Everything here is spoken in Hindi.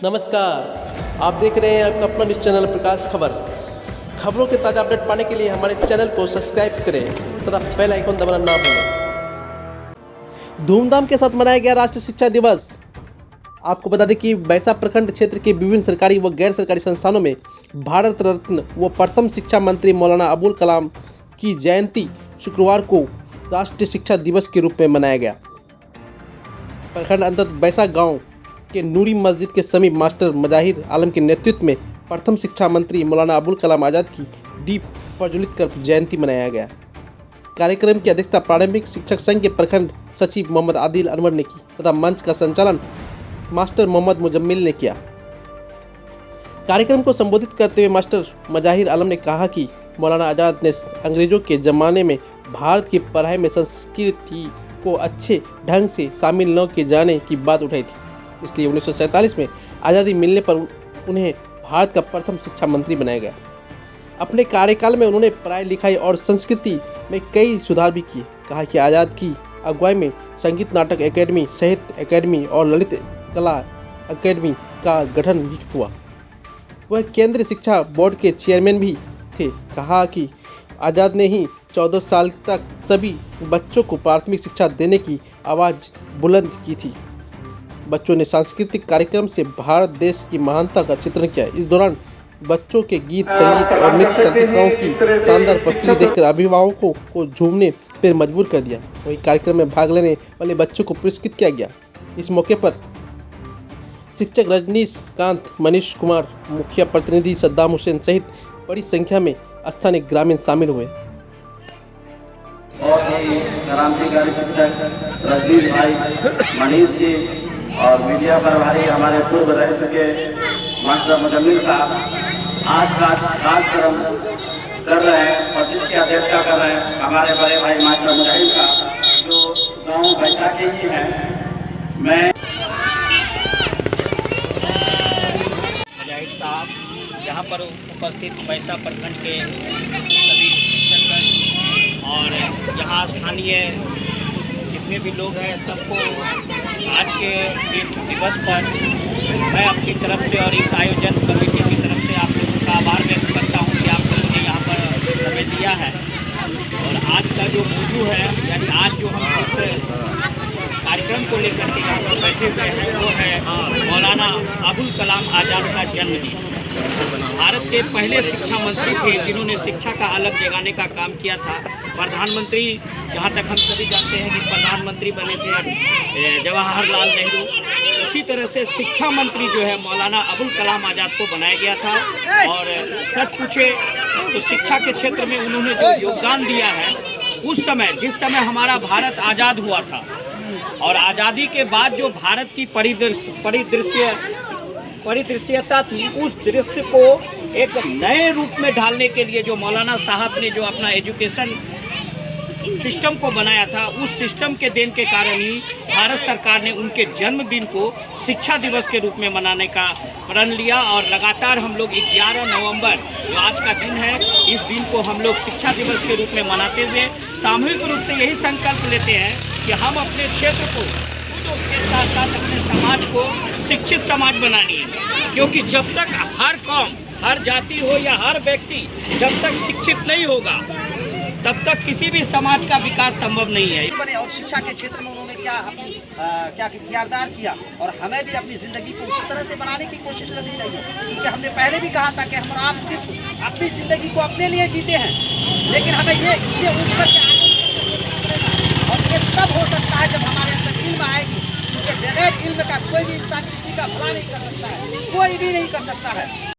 नमस्कार, आप देख रहे हैं आपका अपना न्यूज़ चैनल प्रकाश खबर। खबरों के ताज़ा अपडेट पाने के लिए हमारे चैनल को सब्सक्राइब करें तथा बेल आइकन दबाना ना भूलें। धूमधाम के साथ मनाया गया राष्ट्रीय शिक्षा दिवस। आपको बता दें कि बैसा प्रखंड क्षेत्र के विभिन्न सरकारी व गैर सरकारी संस्थानों में भारत रत्न व प्रथम शिक्षा मंत्री मौलाना अबुल कलाम की जयंती शुक्रवार को राष्ट्रीय शिक्षा दिवस के रूप में मनाया गया। प्रखंड अंतर्गत बैसा गांव के नूरी मस्जिद के समीप मास्टर मजाहिर आलम के नेतृत्व में प्रथम शिक्षा मंत्री मौलाना अबुल कलाम आज़ाद की दीप प्रज्वलित कर जयंती मनाया गया। कार्यक्रम की अध्यक्षता प्रारंभिक शिक्षक संघ के प्रखंड सचिव मोहम्मद आदिल अनवर ने की तथा मंच का संचालन मास्टर मोहम्मद मुजम्मिल ने किया। कार्यक्रम को संबोधित करते हुए मास्टर मजाहिर आलम ने कहा कि मौलाना आज़ाद ने अंग्रेजों के ज़माने में भारत की पढ़ाई में संस्कृति को अच्छे ढंग से शामिल न किए जाने की बात उठाई थी, इसलिए 1947 में आज़ादी मिलने पर उन्हें भारत का प्रथम शिक्षा मंत्री बनाया गया। अपने कार्यकाल में उन्होंने पढ़ाई लिखाई और संस्कृति में कई सुधार भी किए। कहा कि आज़ाद की अगुवाई में संगीत नाटक एकेडमी, साहित्य एकेडमी और ललित कला एकेडमी का गठन भी हुआ। वह केंद्रीय शिक्षा बोर्ड के चेयरमैन भी थे। कहा कि आज़ाद ने ही 14 साल तक सभी बच्चों को प्राथमिक शिक्षा देने की आवाज़ बुलंद की थी। बच्चों ने सांस्कृतिक कार्यक्रम से भारत देश की महानता का चित्रण किया। इस दौरान बच्चों के गीत, संगीत और नृत्य संगीतकारों की शानदार प्रस्तुति देखकर अभिभावकों को झूमने पर मजबूर कर दिया। वही कार्यक्रम में भाग लेने वाले बच्चों को पुरस्कृत किया गया। इस मौके पर शिक्षक रजनीकांत, मनीष कुमार, मुखिया प्रतिनिधि सद्दाम हुसैन सहित बड़ी संख्या में स्थानीय ग्रामीण शामिल हुए। और शिक्षक रजनीश भाई, मनीष जी और मीडिया प्रभारी हमारे पूर्व रह चुके मास्टर मुजम्मिल साहब आज का कार्यक्रम कर रहे हैं और जिसकी अध्यक्षता कर रहे हैं हमारे बड़े भाई मास्टर मुजाहिर साहब जो गाँव बैसा के ही हैं। मैं मुजाहिर साहब यहाँ पर उपस्थित बैसा प्रखंड के सभी शिक्षक और यहाँ स्थानीय जितने भी लोग हैं सबको आज के इस दिवस पर मैं अपनी तरफ से और इस आयोजन कमेटी की तरफ से आप लोगों का आभार व्यक्त करता हूँ कि आप लोगों ने यहाँ पर समय दिया है। और आज का जो मौजू है, यानी आज जो हम इस कार्यक्रम को लेकर के यहाँ पर बैठे हुए हैं वो है मौलाना अबुल कलाम आज़ाद का जन्मदिन। भारत के पहले शिक्षा मंत्री थे जिन्होंने शिक्षा का अलग जगाने का काम किया था। प्रधानमंत्री, जहाँ तक हम सभी जानते हैं कि प्रधानमंत्री बने थे जवाहरलाल नेहरू, उसी तरह से शिक्षा मंत्री जो है मौलाना अबुल कलाम आज़ाद को बनाया गया था। और सच पूछे तो शिक्षा के क्षेत्र में उन्होंने जो योगदान दिया है, उस समय जिस समय हमारा भारत आज़ाद हुआ था और आज़ादी के बाद जो भारत की परिदृश्यता थी, उस दृश्य को एक नए रूप में ढालने के लिए जो मौलाना साहब ने जो अपना एजुकेशन सिस्टम को बनाया था, उस सिस्टम के देन के कारण ही भारत सरकार ने उनके जन्मदिन को शिक्षा दिवस के रूप में मनाने का प्रण लिया। और लगातार हम लोग 11 नवंबर जो आज का दिन है, इस दिन को हम लोग शिक्षा दिवस के रूप में मनाते हुए सामूहिक रूप से यही संकल्प लेते हैं कि हम अपने क्षेत्र को के साथ साथ अपने समाज को शिक्षित समाज बनानी है। क्योंकि जब तक हर कौम, हर जाति हो या हर व्यक्ति जब तक शिक्षित नहीं होगा, तब तक किसी भी समाज का विकास संभव नहीं है। और शिक्षा के क्षेत्र में उन्होंने क्या किरदार किया और हमें भी अपनी ज़िंदगी को उसी तरह से बनाने की कोशिश करनी चाहिए। क्योंकि हमने पहले भी कहा था कि हम आप सिर्फ अपनी ज़िंदगी को अपने लिए जीते हैं, लेकिन हमें ये इससे उठ कर के आगे पड़ेगा। और ये तब हो सकता है जब हमारे अंदर इल्म आएगी, क्योंकि बगैर इल्म का कोई भी इंसान किसी का भला नहीं कर सकता है, कोई भी नहीं कर सकता है।